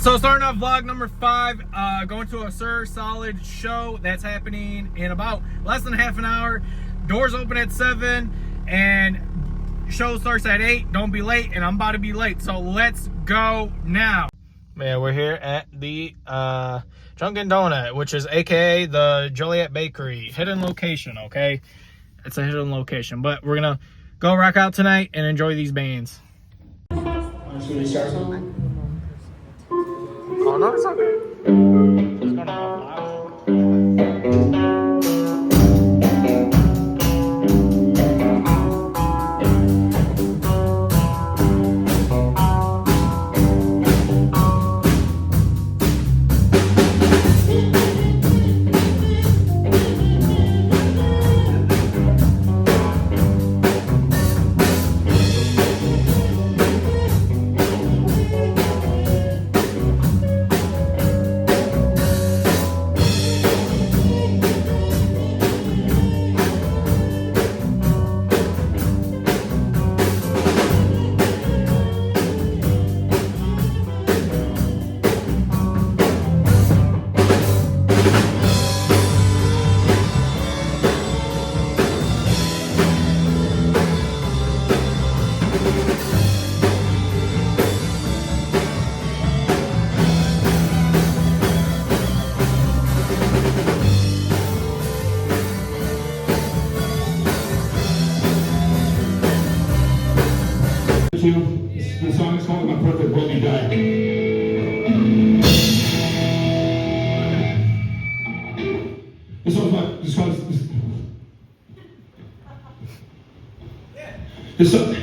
Alright, so starting off vlog number 5, going to a Sir Solid show that's happening in about less than half an hour. Doors open at 7 and show starts at 8. Don't be late, and I'm about to be late, so let's go now. Man, we're here at the Junkin' Donut, which is aka the Joliet Bakery. Hidden location, okay? It's a hidden location, but we're gonna go rock out tonight and enjoy these bands. Should we start something? Oh no, it's okay. It's gonna go loud. The song is called My Perfect World You Died. This song is this song.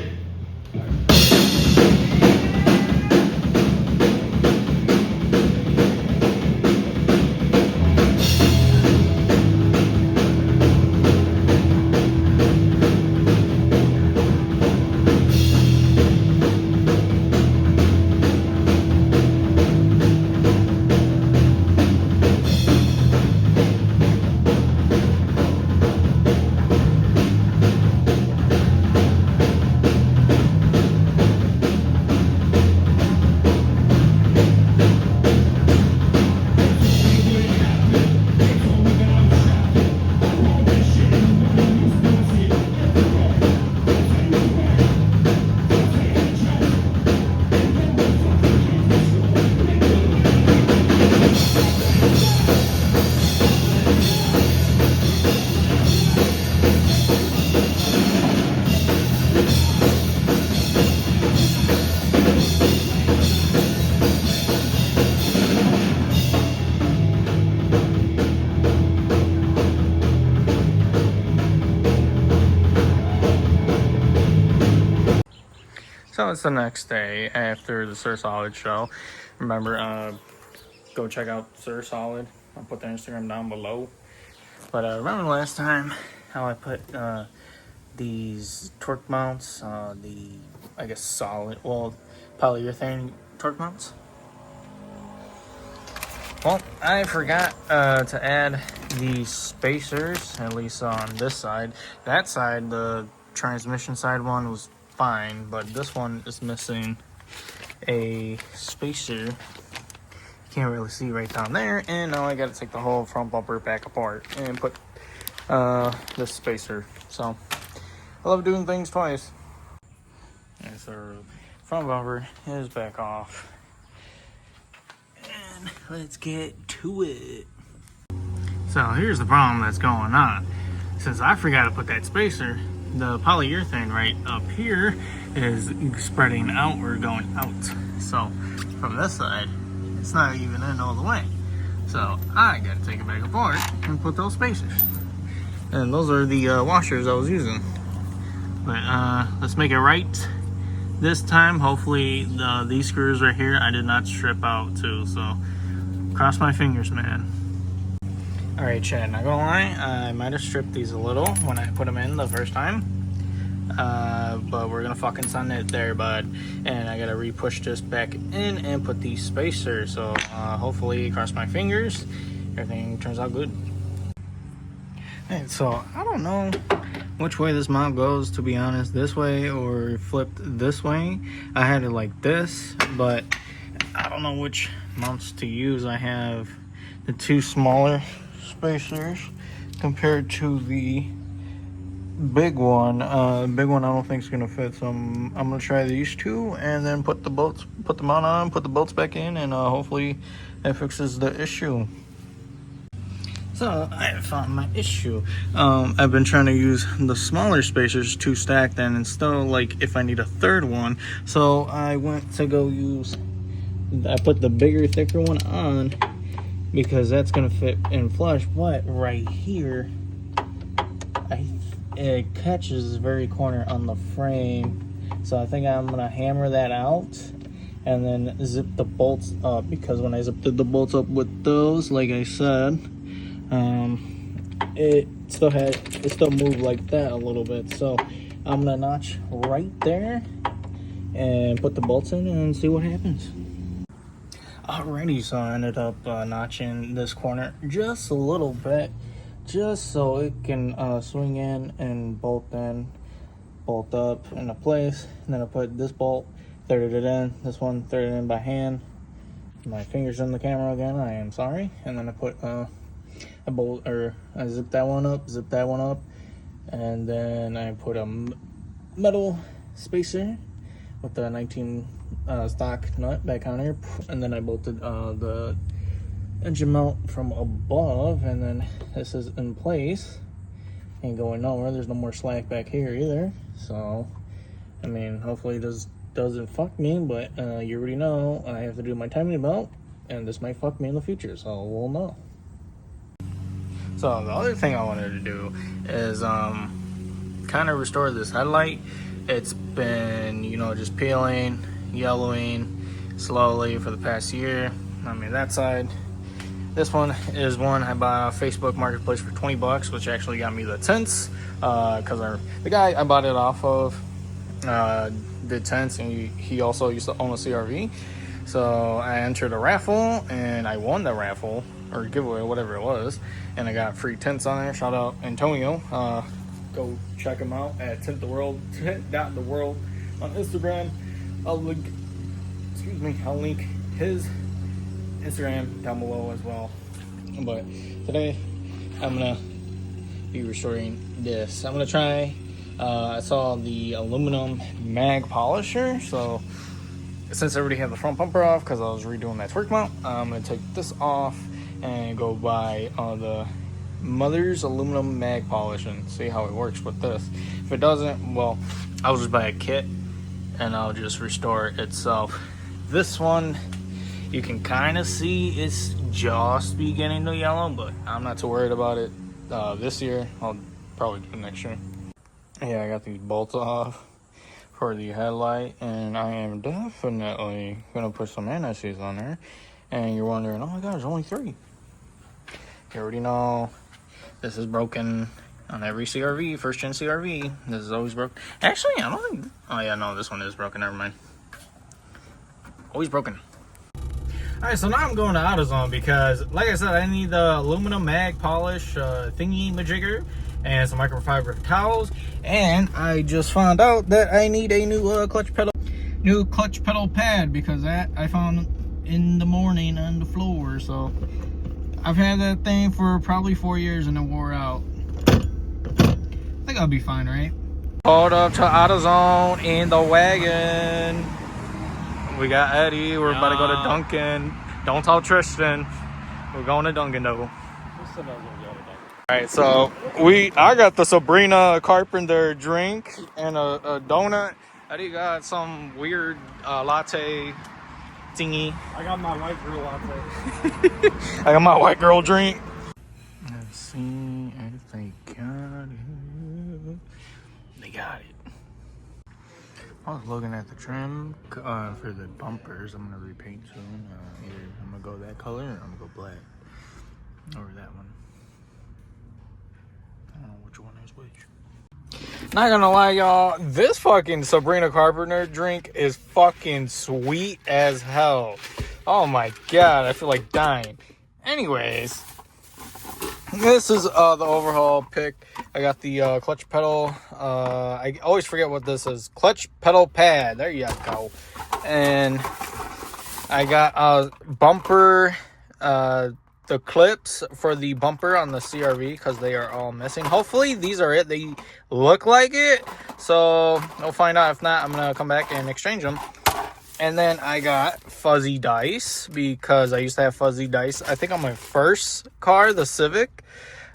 So it's the next day after the Sir Solid show. Remember, go check out Sir Solid. I'll put their Instagram down below. But remember last time how I put these torque mounts, I guess solid, well, polyurethane torque mounts? Well, I forgot to add the spacers, at least on this side. That side, the transmission side one, was fine, but this one is missing a spacer. Can't really see right down there, and now I gotta take the whole front bumper back apart and put this spacer. So I love doing things twice. And so front bumper is back off, and let's get to it. So here's the problem that's going on. Since I forgot to put that spacer, the polyurethane right up here is spreading out or going out. So from this side, it's not even in all the way. So I gotta take it back apart and put those spacers. And those are the washers I was using. But let's make it right this time. Hopefully these screws right here I did not strip out too. So cross my fingers, man. Alright, Chad, not gonna lie, I might have stripped these a little when I put them in the first time. But we're gonna fucking send it there, bud. And I gotta re-push this back in and put these spacers. So hopefully, cross my fingers, everything turns out good. And so I don't know which way this mount goes, to be honest, this way or flipped this way. I had it like this, but I don't know which months to use, I have the two smaller spacers compared to the big one. Big one I don't think is gonna fit, so I'm gonna try these two and then put the mount on, put the bolts back in, and hopefully that fixes the issue. So I found my issue. I've been trying to use the smaller spacers to stack then instead of like if I need a third one. So I went to go I put the bigger, thicker one on because that's gonna fit in flush. But right here, it catches the very corner on the frame. So I think I'm gonna hammer that out and then zip the bolts up, because when I zipped the bolts up with those, like I said, it still moved like that a little bit. So I'm gonna notch right there and put the bolts in and see what happens. Alrighty, so I ended up notching this corner just a little bit, just so it can swing in and bolt up into place. And then I put this bolt, threaded it in, this one threaded in by hand. My fingers in the camera again, I am sorry. And then I put I zipped that one up, and then I put a metal spacer with the 19 stock nut back on here, and then I bolted the engine mount from above, and then this is in place, ain't going nowhere. There's no more slack back here either, so I mean, hopefully this doesn't fuck me, but you already know I have to do my timing belt, and this might fuck me in the future, so we'll know. So the other thing I wanted to do is kind of restore this headlight. It's been, just peeling, yellowing slowly for the past year. I mean, that side. This one is one I bought off Facebook Marketplace for 20 bucks, which actually got me the tints, because the guy I bought it off of did tints, and he also used to own a CRV. So I entered a raffle and I won the raffle or giveaway, whatever it was, and I got free tints on there. Shout out Antonio. Go check him out at tint.theworld on Instagram. I'll link his Instagram down below as well. But today I'm gonna be restoring this. I'm gonna try, I saw the aluminum mag polisher, so since I already have the front bumper off because I was redoing that torque mount, I'm gonna take this off and go buy the Mother's aluminum mag polish and see how it works with this. If it doesn't, well, I'll just buy a kit and I'll just restore it itself. This one, you can kind of see it's just beginning to yellow, but I'm not too worried about it this year. I'll probably do it next year. Yeah, I got these bolts off for the headlight, and I am definitely gonna put some anti-seize on there. And you're wondering, oh my god, there's only 3. You already know this is broken on every CRV, first gen CRV. This is always broken. Actually, I don't think, oh yeah, no, this one is broken, never mind. Always broken. Alright, so now I'm going to AutoZone because, like I said, I need the aluminum mag polish thingy majigger and some microfiber towels. And I just found out that I need a new clutch pedal pad, because that I found in the morning on the floor. So I've had that thing for probably 4 years and it wore out. I think I'll be fine, right? Pulled up to AutoZone in the wagon. We got Eddie. We're about to go to Dunkin'. Don't tell Tristan. We're going to Dunkin' though. Alright, so I got the Sabrina Carpenter drink and a donut. Eddie got some weird latte thingy. I got my white girl latte. I got my white girl drink. Let's see if they got it. They got it. I was looking at the trim for the bumpers. I'm gonna repaint soon. Either I'm gonna go that color or I'm gonna go black. Or that one. I don't know which one is which. Not gonna lie, y'all, this fucking Sabrina Carpenter drink is fucking sweet as hell. Oh my god, I feel like dying. Anyways, this is the overhaul pick. I got the clutch pedal. I always forget what this is. Clutch pedal pad. There you go. And I got bumper, the clips for the bumper on the CRV because they are all missing. Hopefully these are it. They look like it, so we'll find out. If not, I'm gonna come back and exchange them. And then I got fuzzy dice because I used to have fuzzy dice, I think, on my first car, the Civic.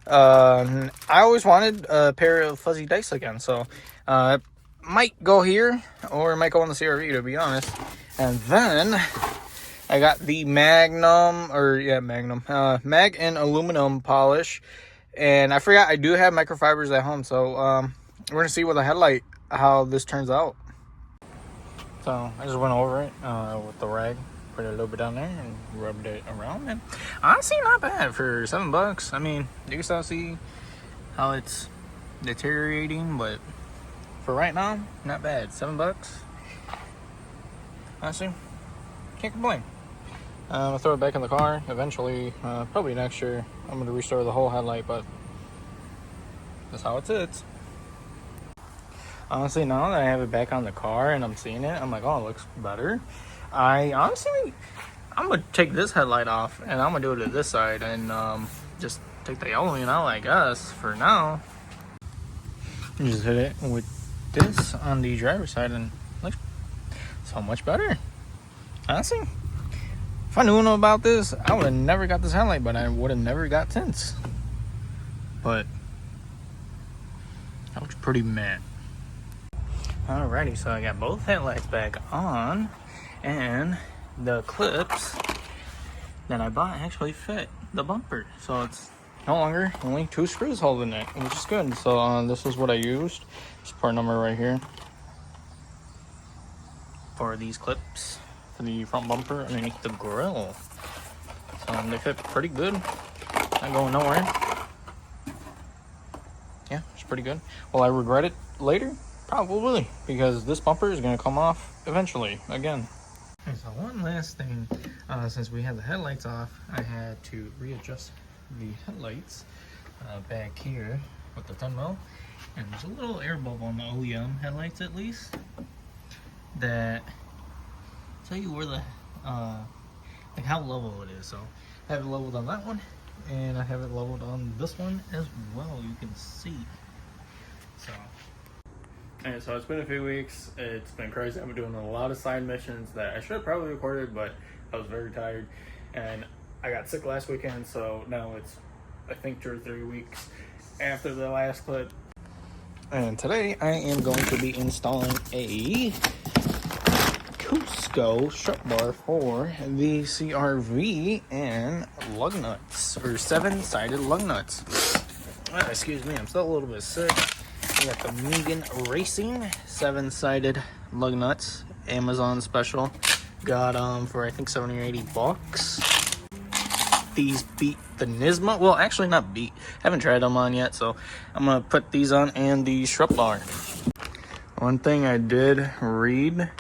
I always wanted a pair of fuzzy dice again, so it might go here or it might go on the CRV, to be honest. And then I got the Mag and aluminum polish. And I forgot I do have microfibers at home, so we're gonna see with the headlight how this turns out. So I just went over it with the rag, put it a little bit down there and rubbed it around, and honestly not bad for $7. I mean, you can still see how it's deteriorating, but for right now, not bad. $7. Honestly, can't complain. I'm gonna throw it back in the car eventually, probably next year. I'm gonna restore the whole headlight, but that's how it sits. Honestly, now that I have it back on the car and I'm seeing it, I'm like, oh, it looks better. I'm gonna take this headlight off and I'm gonna do it to this side and just take the yellow one out, I guess, for now. And just hit it with this on the driver's side and it looks so much better. Honestly, if I knew about this, I would have never got this headlight, but I would have never got tints. But that looks pretty mad. Alrighty, so I got both headlights back on, and the clips that I bought actually fit the bumper, so it's no longer only 2 screws holding it, which is good. So this is what I used. This part number right here for these clips for the front bumper underneath the grill. So they fit pretty good, not going nowhere. Yeah, it's pretty good. Will I regret it later? Probably, because this bumper is going to come off eventually again. Okay, so one last thing, since we had the headlights off, I had to readjust the headlights back here with the 10mm, and there's a little air bubble on the OEM headlights, at least, that tell you where the like how level it is. So I have it leveled on that one, and I have it leveled on this one as well. You can see. So. And so it's been a few weeks. It's been crazy. I've been doing a lot of side missions that I should have probably recorded, but I was very tired. And I got sick last weekend, so now it's, I think, 2 or 3 weeks after the last clip. And today I am going to be installing a Cusco strut bar for the CRV and lug nuts, or 7-sided lug nuts. Excuse me, I'm still a little bit sick. We got the Megan Racing 7-sided lug nuts, Amazon special. Got them for I think 70 or 80 bucks. These beat the Nismo. Well, actually not beat. Haven't tried them on yet, so I'm gonna put these on and the strut bar. One thing I did read,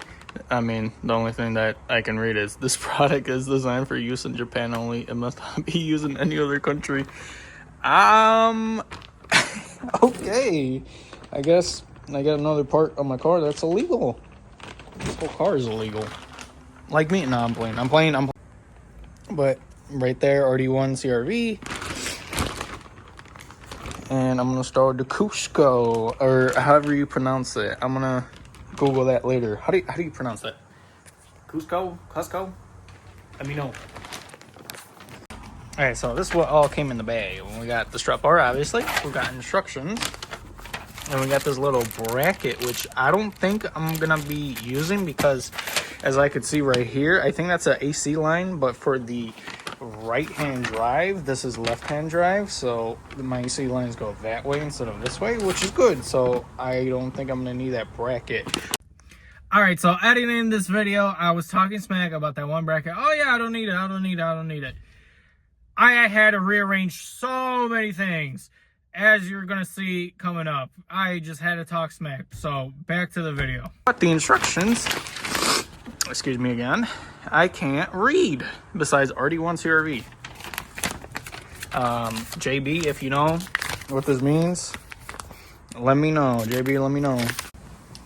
I mean, the only thing that I can read is this product is designed for use in Japan only. It must not be used in any other country. Okay. I guess I got another part of my car that's illegal. This whole car is illegal. Like me. No, I'm playing. But right there, RD1 CRV. And I'm going to start the Cusco, or however you pronounce it. I'm going to Google that later. How do you pronounce that? Cusco? Let me know. Alright, so this is what all came in the bag. We got the strut bar, obviously. We got instructions. And we got this little bracket, which I don't think I'm going to be using because, as I could see right here, I think that's an AC line. But for the right-hand drive, this is left-hand drive. So my AC lines go that way instead of this way, which is good. So I don't think I'm going to need that bracket. Alright, so editing this video, I was talking smack about that one bracket. Oh yeah, I don't need it. I had to rearrange so many things, as you're gonna see coming up. I just had to talk smack. So back to the video. But the instructions, excuse me again, I can't read besides RD1 CRV. JB, if you know what this means, let me know. JB, let me know.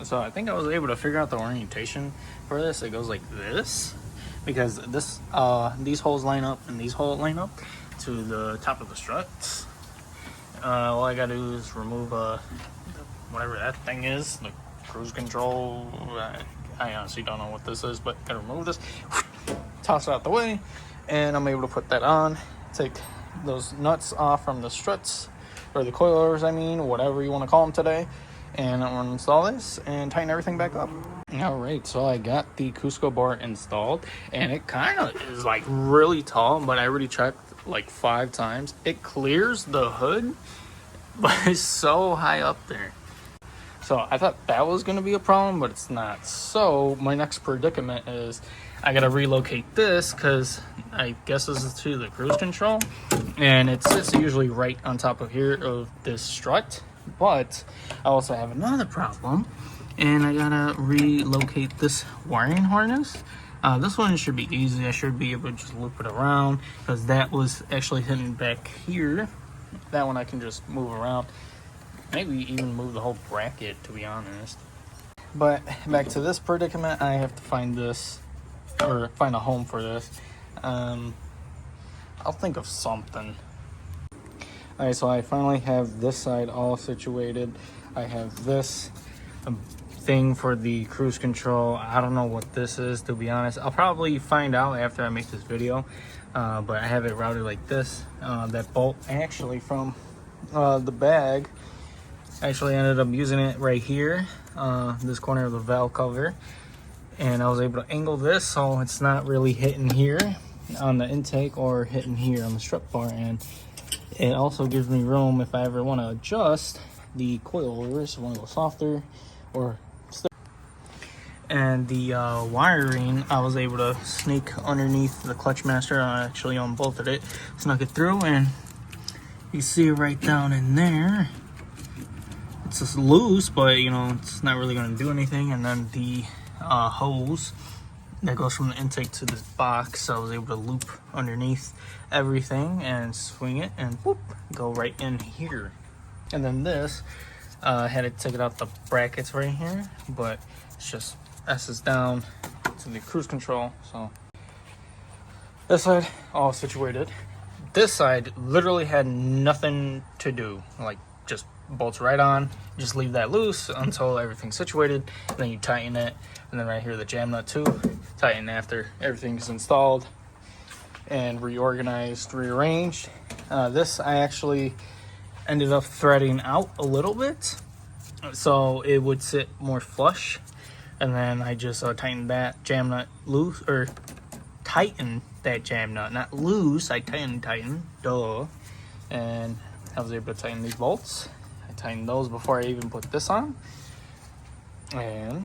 So I think I was able to figure out the orientation for this. It goes like this. because this these holes line up and these holes line up to the top of the struts. All I gotta do is remove whatever that thing is, the cruise control. I honestly don't know what this is, but gotta remove this, toss it out the way, and I'm able to put that on. Take those nuts off from the struts, or the coilers, I mean, whatever you want to call them today, and I'm gonna install this and tighten everything back up. All right, so I got the Cusco bar installed, and it kind of is like really tall, but I already checked like 5 times. It clears the hood, but it's so high up there. So I thought that was going to be a problem, but it's not. So my next predicament is I got to relocate this, because I guess this is to the cruise control, and it sits usually right on top of here of this strut. But I also have another problem, and I gotta relocate this wiring harness. This one should be easy. I should be able to just loop it around, because that was actually hidden back here. That one I can just move around. Maybe even move the whole bracket, to be honest. But back to this predicament, I have to find this, or find a home for this. I'll think of something. Alright, so I finally have this side all situated. I have this thing for the cruise control. I don't know what this is, to be honest. I'll probably find out after I make this video. But I have it routed like this. That bolt actually from the bag, actually ended up using it right here, this corner of the valve cover, and I was able to angle this so it's not really hitting here on the intake or hitting here on the strut bar, and it also gives me room if I ever want to adjust the coilers, want to go softer or stiff. And the wiring, I was able to sneak underneath the clutch master. I actually unbolted it, snuck it through, and you see it right down in there. It's just loose, but you know, it's not really going to do anything. And then the hose that goes from the intake to this box, I was able to loop underneath everything and swing it and whoop, go right in here. And then this, I had to take it out the brackets right here, but it's just S's down to the cruise control. So this side all situated. This side literally had nothing to do, like just bolts right on. Just leave that loose until everything's situated, and then you tighten it. And then right here the jam nut too, tighten after everything's installed and reorganized, rearranged. This I actually ended up threading out a little bit so it would sit more flush, and then I just tightened that jam nut loose, or tighten that jam nut, not loose. I tighten, duh. And I was able to tighten these bolts. I tightened those before I even put this on, and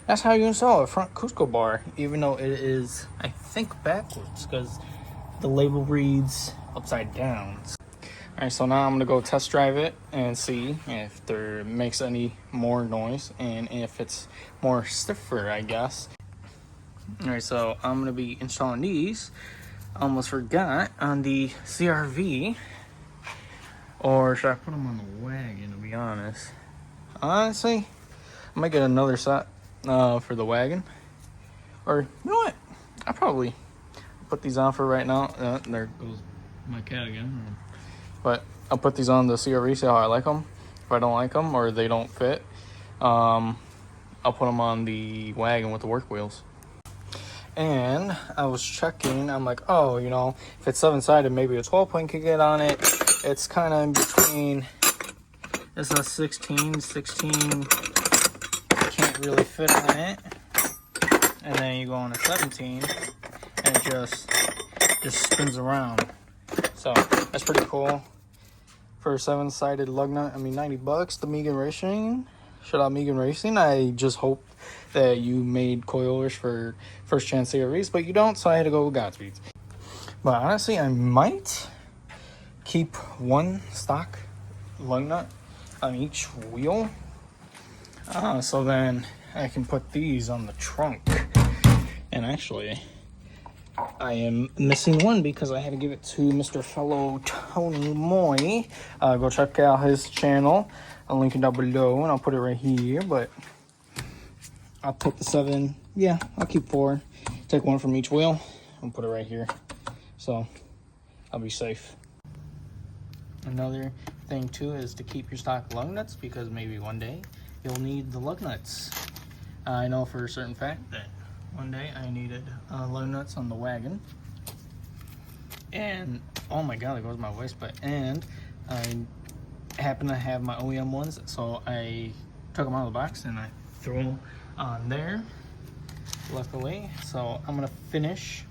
that's how you install a front Cusco bar, even though it is, I think, backwards, because the label reads upside down. Alright, so now I'm going to go test drive it and see if there makes any more noise and if it's more stiffer, I guess. Alright, so I'm going to be installing these. I almost forgot, on the CRV, or should I put them on the wagon, to be honest? Honestly, I might get another set for the wagon. Or, you know what? I'll probably put these on for right now. There goes my cat again. But I'll put these on the CRV, see how I like them. If I don't like them or they don't fit, I'll put them on the wagon with the work wheels. And I was checking, I'm like, oh, you know, if it's 7-sided, maybe a 12-point could get on it. It's kind of in between. It's a 16, can't really fit on it. And then you go on a 17, and it just spins around. So that's pretty cool for a 7-sided lug nut. I mean, $90. The Megan Racing. Shout out Megan Racing. I just hope that you made coilers for first chance CRVs, but you don't, so I had to go with Godspeeds. But honestly, I might keep one stock lug nut on each wheel, so then I can put these on the trunk. And actually, I am missing one because I had to give it to Mr. Fellow Tony Moy. Go check out his channel. I'll link it down below, and I'll put it right here. But I'll put the 7. Yeah, I'll keep 4. take one from each wheel and put it right here, so I'll be safe. Another thing too is to keep your stock lug nuts, because maybe one day you'll need the lug nuts. I know for a certain fact that one day I needed lug nuts on the wagon, and oh my god, there goes my waist belt. And I happen to have my OEM ones, so I took them out of the box and I threw them on there, luckily. So I'm gonna finish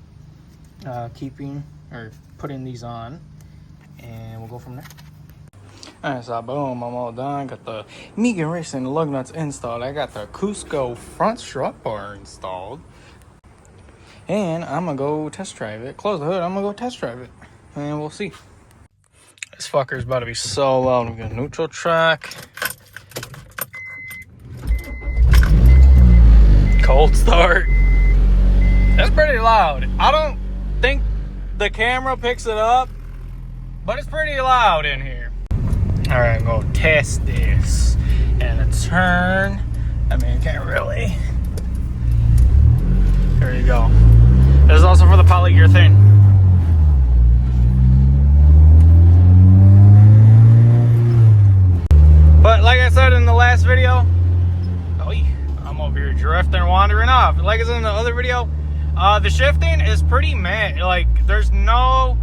keeping or putting these on, and we'll go from there. Alright, so boom, I'm all done. Got the Megan Racing lug nuts installed. I got the Cusco front strut bar installed, and I'm gonna go test drive it. Close the hood, I'm gonna go test drive it, and we'll see. This fucker's about to be so loud. We got neutral track, cold start. That's pretty loud. I don't think the camera picks it up, but it's pretty loud in here. All right, I'm gonna test this and a turn. I mean, can't really. There you go. This is also for the polyurethane. But like I said in the last video, I'm over here drifting and wandering off. Like I said in the other video, the shifting is pretty meh. Like, there's no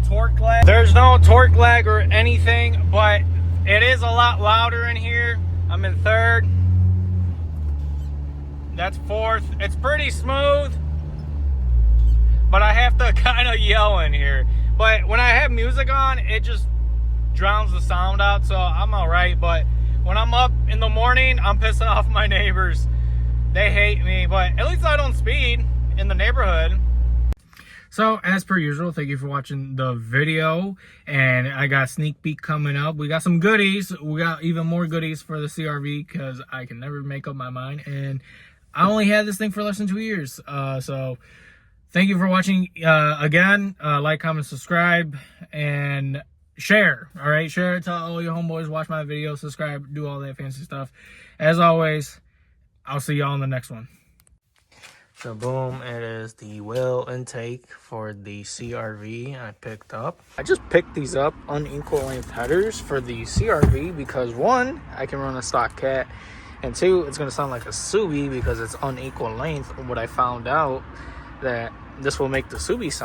torque lag. There's no torque lag or anything, but it is a lot louder in here. I'm in third. That's fourth. It's pretty smooth, but I have to kind of yell in here. But when I have music on, it just drowns the sound out, so I'm all right. But when I'm up in the morning, I'm pissing off my neighbors. They hate me, but at least I don't speed in the neighborhood. So, as per usual, thank you for watching the video, and I got a sneak peek coming up. We got some goodies. We got even more goodies for the CRV, because I can never make up my mind, and I only had this thing for less than 2 years. So, thank you for watching again. Like, comment, subscribe, and share. All right, share it to all your homeboys. Watch my video, subscribe, do all that fancy stuff. As always, I'll see y'all in the next one. So boom, it is the wheel intake for the CRV I picked up. I just picked these up unequal length headers for the CRV because one, I can run a stock cat, and two, it's gonna sound like a Subi because it's unequal length. What I found out that this will make the Subi sound